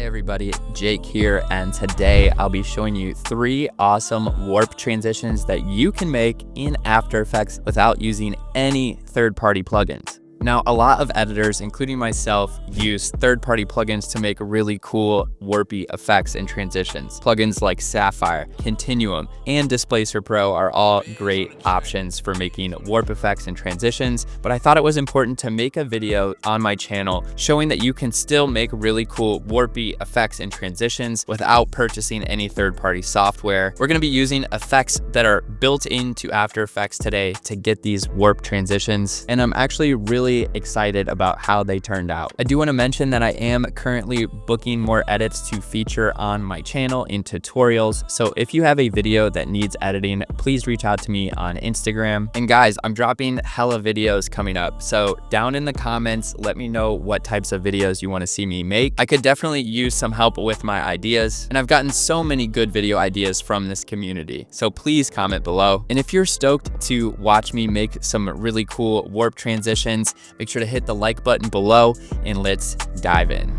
Hey everybody, Jake here, and today I'll be showing you 3 awesome warp transitions that you can make in After Effects without using any third-party plugins. Now, a lot of editors, including myself, use third-party plugins to make really cool warpy effects and transitions. Plugins like Sapphire, Continuum, and Displacer Pro are all great options for making warp effects and transitions, but I thought it was important to make a video on my channel showing that you can still make really cool warpy effects and transitions without purchasing any third-party software. We're gonna be using effects that are built into After Effects today to get these warp transitions, and I'm actually really excited about how they turned out. I do want to mention that I am currently booking more edits to feature on my channel in tutorials. So if you have a video that needs editing, please reach out to me on Instagram. And guys, I'm dropping hella videos coming up. So down in the comments, let me know what types of videos you want to see me make. I could definitely use some help with my ideas. And I've gotten so many good video ideas from this community. So please comment below. And if you're stoked to watch me make some really cool warp transitions, make sure to hit the like button below and let's dive in.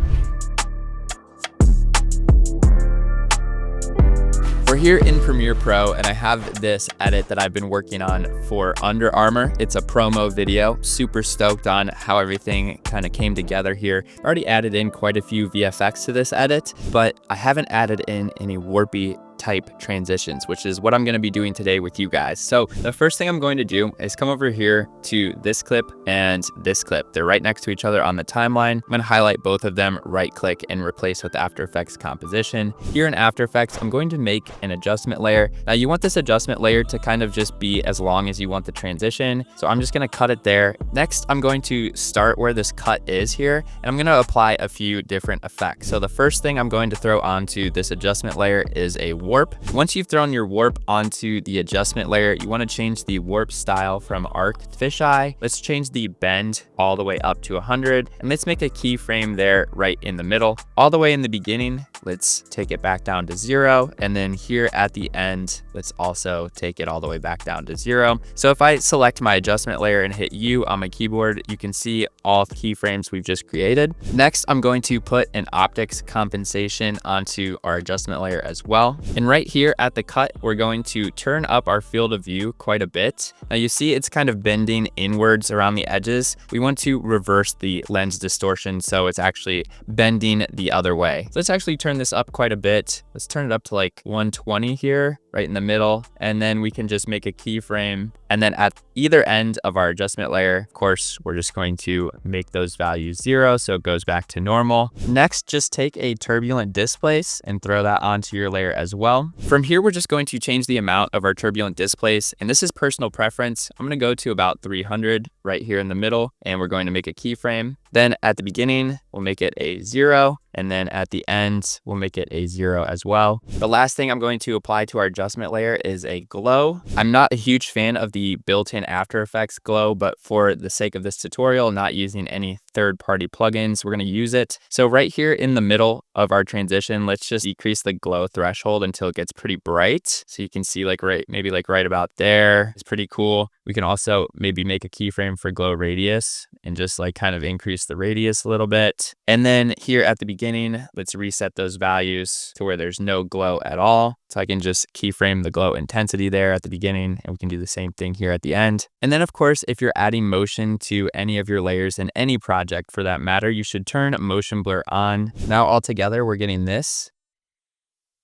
We're here in Premiere Pro and I have this edit that I've been working on for Under Armour. It's a promo video. Super stoked on how everything kind of came together here. I already added in quite a few VFX to this edit, but I haven't added in any warpy type transitions, which is what I'm going to be doing today with you guys. So the first thing I'm going to do is come over here to this clip and this clip. They're right next to each other on the timeline. I'm going to highlight both of them, right click and replace with After Effects composition. Here in After Effects, I'm going to make an adjustment layer. Now you want this adjustment layer to kind of just be as long as you want the transition. So I'm just going to cut it there. Next, I'm going to start where this cut is here, and I'm going to apply a few different effects. So the first thing I'm going to throw onto this adjustment layer is a warp. Once you've thrown your warp onto the adjustment layer, you want to change the warp style from arc to fisheye. Let's change the bend all the way up to 100, and let's make a keyframe there right in the middle. All the way in the beginning, let's take it back down to 0, and then here at the end, let's also take it all the way back down to 0. So if I select my adjustment layer and hit U on my keyboard, you can see all the keyframes we've just created. Next, I'm going to put an optics compensation onto our adjustment layer as well. And right here at the cut, we're going to turn up our field of view quite a bit. Now you see it's kind of bending inwards around the edges. We want to reverse the lens distortion so it's actually bending the other way. So let's actually turn this up quite a bit. Let's turn it up to like 120 here, right in the middle. And then we can just make a keyframe. And then at either end of our adjustment layer, of course, we're just going to make those values 0, so it goes back to normal. Next, just take a turbulent displace and throw that onto your layer as well. From here, we're just going to change the amount of our turbulent displace, and this is personal preference. I'm going to go to about 300 right here in the middle, and we're going to make a keyframe. Then at the beginning, we'll make it a 0, and then at the end, we'll make it a 0 as well. The last thing I'm going to apply to our adjustment layer is a glow. I'm not a huge fan of the built-in After Effects glow, but for the sake of this tutorial, not using any third-party plugins, we're going to use it. So right here in the middle of our transition, let's just decrease the glow threshold until it gets pretty bright. So you can see maybe right about there. It's pretty cool. We can also maybe make a keyframe for glow radius and just kind of increase the radius a little bit. And then here at the beginning, let's reset those values to where there's no glow at all. So I can just keyframe the glow intensity there at the beginning, and we can do the same thing here at the end. And then of course, if you're adding motion to any of your layers in any project for that matter, you should turn motion blur on. Now altogether, we're getting this.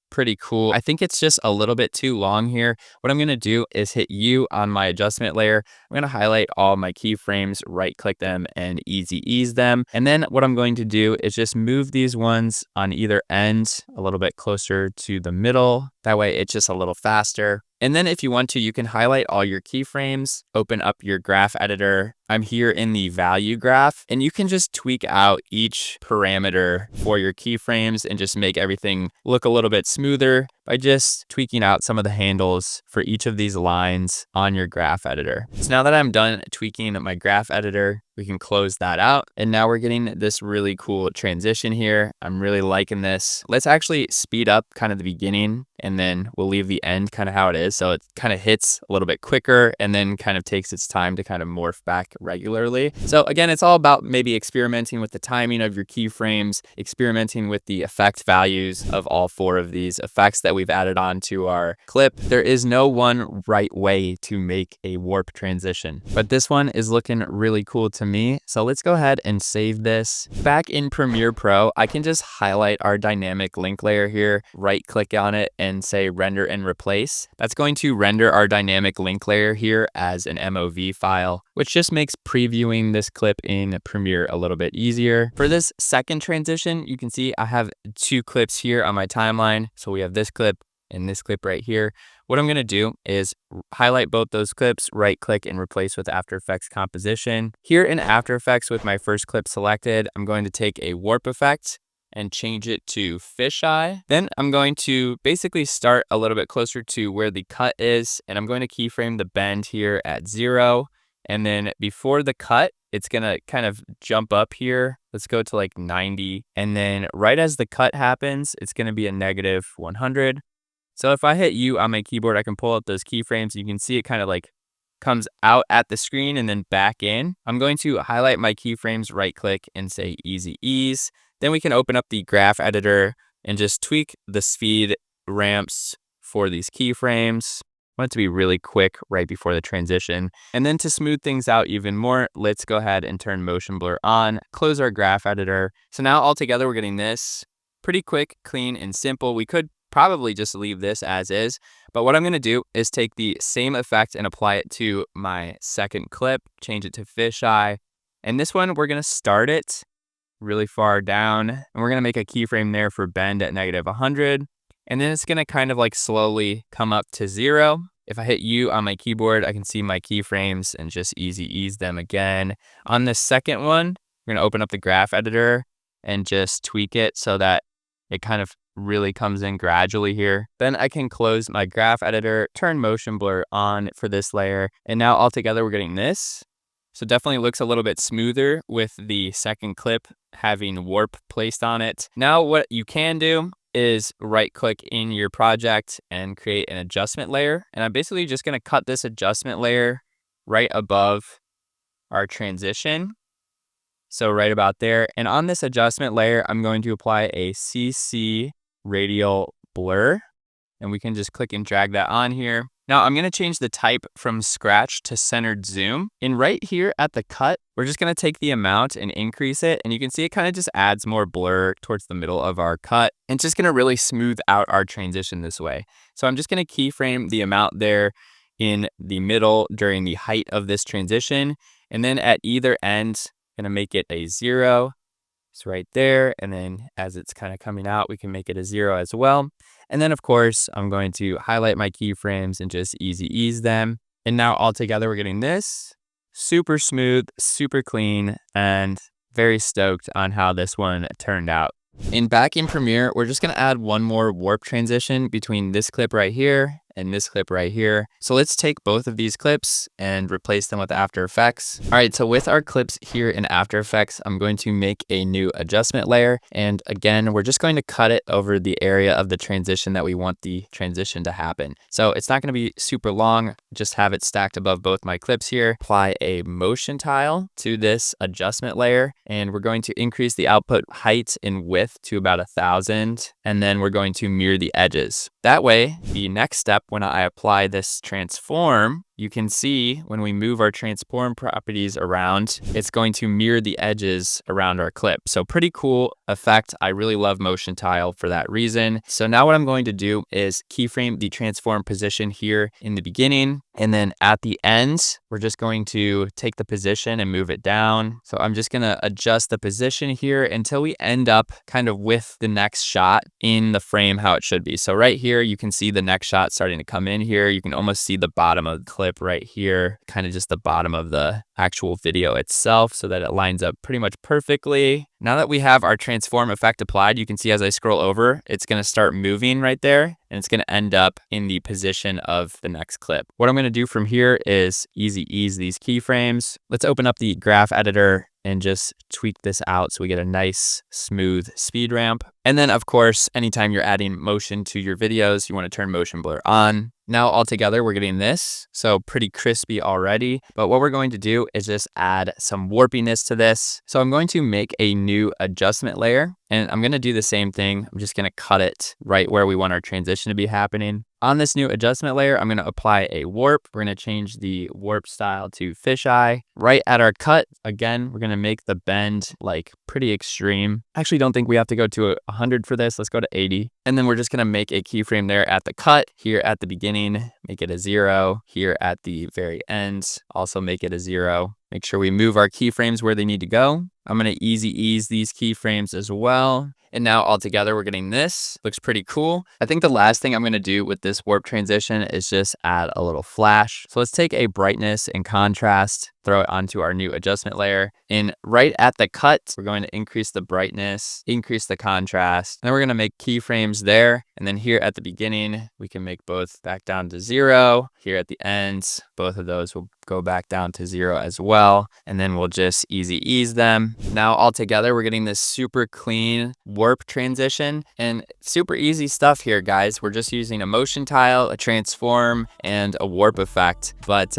Pretty cool. I think it's just a little bit too long here. What I'm going to do is hit U on my adjustment layer. I'm going to highlight all my keyframes, right click them and easy ease them. And then what I'm going to do is just move these ones on either end a little bit closer to the middle. That way it's just a little faster. And then if you want to, you can highlight all your keyframes, open up your graph editor. I'm here in the value graph, and you can just tweak out each parameter for your keyframes and just make everything look a little bit smoother by just tweaking out some of the handles for each of these lines on your graph editor. So now that I'm done tweaking my graph editor, we can close that out. And now we're getting this really cool transition here. I'm really liking this. Let's actually speed up kind of the beginning, and then we'll leave the end kind of how it is. So it kind of hits a little bit quicker and then kind of takes its time to kind of morph back regularly. So again, it's all about maybe experimenting with the timing of your keyframes, experimenting with the effect values of all 4 of these effects that we've added on to our clip. There is no one right way to make a warp transition, but this one is looking really cool to me. So let's go ahead and save this. Back in Premiere Pro, I can just highlight our dynamic link layer here, right click on it and say render and replace. That's going to render our dynamic link layer here as an MOV file, which just makes previewing this clip in Premiere a little bit easier. For this second transition, you can see I have 2 clips here on my timeline. So we have this clip and this clip right here. What I'm going to do is highlight both those clips, right click and replace with After Effects composition. Here in After Effects with my first clip selected, I'm going to take a warp effect and change it to fisheye. Then I'm going to basically start a little bit closer to where the cut is, and I'm going to keyframe the bend here at 0. And then before the cut, it's gonna kind of jump up here. Let's go to like 90. And then right as the cut happens, it's gonna be a negative 100. So if I hit U on my keyboard, I can pull up those keyframes. You can see it kind of like comes out at the screen and then back in. I'm going to highlight my keyframes, right click and say easy ease. Then we can open up the graph editor and just tweak the speed ramps for these keyframes. I want it to be really quick right before the transition. And then to smooth things out even more, let's go ahead and turn motion blur on, close our graph editor. So now all together, we're getting this pretty quick, clean, and simple. We could probably just leave this as is, but what I'm going to do is take the same effect and apply it to my second clip, change it to fisheye. And this one, we're going to start it really far down, and we're going to make a keyframe there for bend at negative 100. And then it's going to kind of like slowly come up to 0. If I hit U on my keyboard, I can see my keyframes and just easy ease them again. On the second one, we're going to open up the graph editor and just tweak it so that it kind of really comes in gradually here. Then I can close my graph editor, turn motion blur on for this layer. And now all together, we're getting this. So definitely looks a little bit smoother with the second clip having warp placed on it. Now what you can do is right click in your project and create an adjustment layer. And I'm basically just going to cut this adjustment layer right above our transition. So right about there. And on this adjustment layer, I'm going to apply a CC radial blur. And we can just click and drag that on here. Now I'm going to change the type from scratch to centered zoom. And right here at the cut, we're just going to take the amount and increase it. And you can see it kind of just adds more blur towards the middle of our cut. And it's just going to really smooth out our transition this way. So I'm just going to keyframe the amount there in the middle during the height of this transition. And then at either end, I'm going to make it a 0. It's right there. And then as it's kind of coming out, we can make it a 0 as well. And then of course, I'm going to highlight my keyframes and just easy ease them. And now all together, we're getting this super smooth, super clean, and very stoked on how this one turned out. Back in Premiere, we're just going to add one more warp transition between this clip right here and this clip right here. So let's take both of these clips and replace them with After Effects. All right, so with our clips here in After Effects, I'm going to make a new adjustment layer. And again, we're just going to cut it over the area of the transition that we want the transition to happen. So it's not going to be super long, just have it stacked above both my clips here. Apply a motion tile to this adjustment layer, and we're going to increase the output height and width to about 1,000. And then we're going to mirror the edges. That way, the next step, when I apply this transform, you can see when we move our transform properties around, it's going to mirror the edges around our clip. So pretty cool effect. I really love motion tile for that reason. So now what I'm going to do is keyframe the transform position here in the beginning. And then at the end, we're just going to take the position and move it down. So I'm just going to adjust the position here until we end up kind of with the next shot in the frame how it should be. So right here, you can see the next shot starting to come in here. You can almost see the bottom of the clip right here, kind of just the bottom of the actual video itself so that it lines up pretty much perfectly. Now that we have our transform effect applied, you can see as I scroll over, it's going to start moving right there, and it's going to end up in the position of the next clip. What I'm going to do from here is easy ease these keyframes. Let's open up the graph editor and just tweak this out so we get a nice smooth speed ramp. And then of course, anytime you're adding motion to your videos, you want to turn motion blur on. Now all together, we're getting this. So pretty crispy already. But what we're going to do is just add some warpiness to this. So I'm going to make a new adjustment layer, and I'm going to do the same thing. I'm just going to cut it right where we want our transition to be happening. On this new adjustment layer, I'm going to apply a warp. We're going to change the warp style to fisheye. Right at our cut, again, we're going to make the bend like pretty extreme. I actually don't think we have to go to 100 for this. Let's go to 80. And then we're just going to make a keyframe there at the cut, here at the beginning, make it a 0, here at the very end, also make it a 0. Make sure we move our keyframes where they need to go. I'm going to easy ease these keyframes as well. And now all together, we're getting this. Looks pretty cool. I think the last thing I'm going to do with this warp transition is just add a little flash. So let's take a brightness and contrast, throw it onto our new adjustment layer. And right at the cut, we're going to increase the brightness, increase the contrast. And then we're going to make keyframes there. And then here at the beginning, we can make both back down to 0. Here at the end, both of those will go back down to 0 as well. And then we'll just easy ease them. Now all together, we're getting this super clean warp transition, and super easy stuff here, guys. We're just using a motion tile, a transform, and a warp effect. But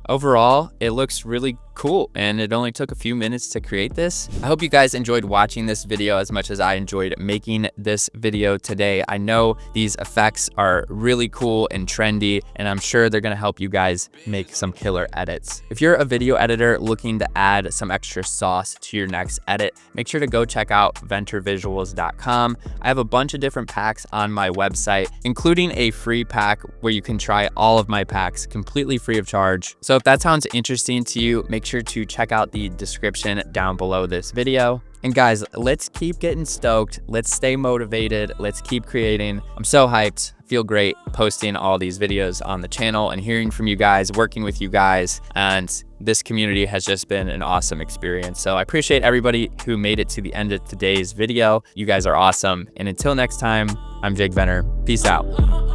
overall, it looks really cool, and it only took a few minutes to create this. I hope you guys enjoyed watching this video as much as I enjoyed making this video today. I know these effects are really cool and trendy, and I'm sure they're gonna help you guys make some killer edits. If you're a video editor looking to add some extra sauce to your next edit, make sure to go check out venturvisuals.com. I have a bunch of different packs on my website, including a free pack where you can try all of my packs completely free of charge. So if that sounds interesting to you, make sure to check out the description down below this video. And guys, let's keep getting stoked. Let's stay motivated. Let's keep creating. I'm so hyped. I feel great posting all these videos on the channel and hearing from you guys, working with you guys. And this community has just been an awesome experience. So I appreciate everybody who made it to the end of today's video. You guys are awesome. And until next time, I'm Jake Venner. Peace out.